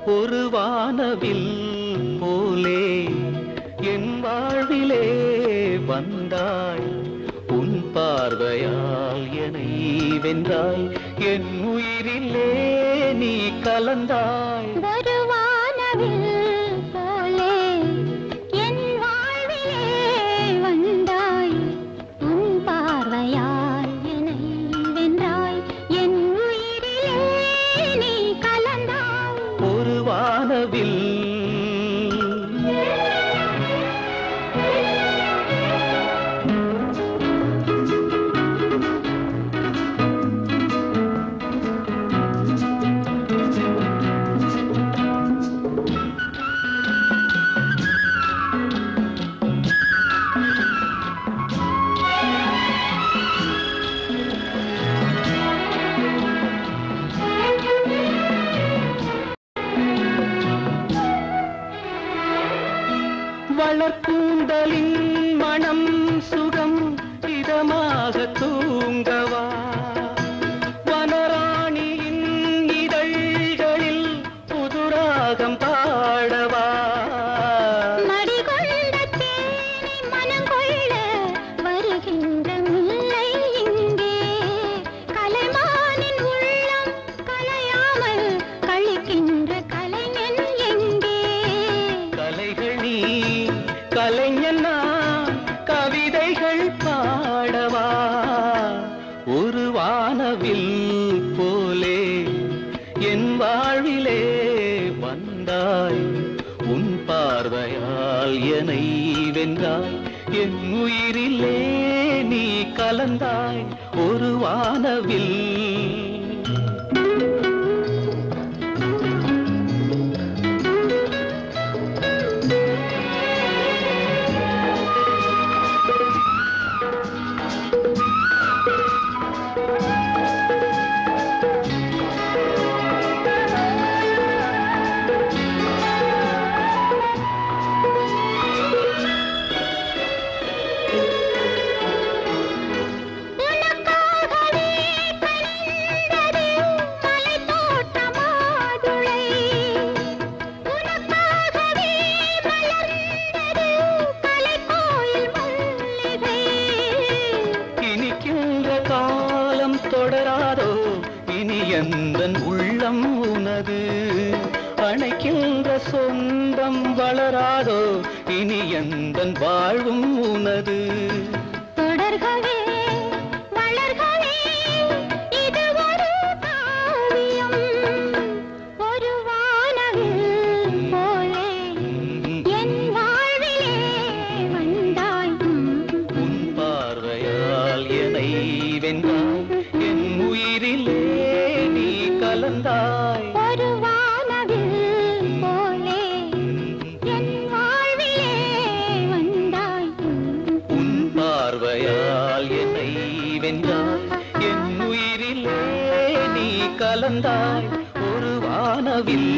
ஒரு வானவில் போலே என் வாழ்விலே வந்தாய். உன் பார்வையால் என்னை வென்றாய். என் உயிரிலே நீ கலந்தாய். ஒரு வானவில் போலே என் வாழ்விலே வந்தாய். உன் பார்வையால் என்னை வென்றாய். என் உயிரிலே நீ கலந்தாய். ஒரு வானவில் வளர்க்கூந்தலின் மனம் சுகம் இதமாக தூங்கவா. வனராணியின் இதழ்களில் புதுராகம் பாடவா. மடிகொண்ட தேனை மனம் கொள்ள வருகின்ற முல்லை இங்கே. கலைமானின் உள்ளம் கலையாமல் கழிக்கின்ற கலைஞன் எங்கே. கலைகள் நீ கலைஞன் நான் கவிதைகள் பாடவா. ஒரு வானவில் போலே என் வாழ்விலே வந்தாய். உன் பார்வையால் என்னை வென்றாய். என் உயிரிலே நீ கலந்தாய். ஒரு வானவில் தொடராதோ இனி எந்தன் உள்ளம் உனது. அணைக்கின்ற சொந்தம் வளராதோ இனி எந்தன் வாழ்வும் உனது. தொடர்களே வளர்களே இது ஒரு காவியம். ஒரு வானவில் போலே என் வாழ்விலே வந்தாய். உன் பார்வையால் என்னை வென்றாய். என் உயிரிலே நீ கலந்தாய். ஒரு வானவில் போலே என் வாழ்விலே வந்தாய். உன் பார்வையால் என்னை வென்றாய். என் உயிரிலே நீ கலந்தாய். ஒரு வானவில்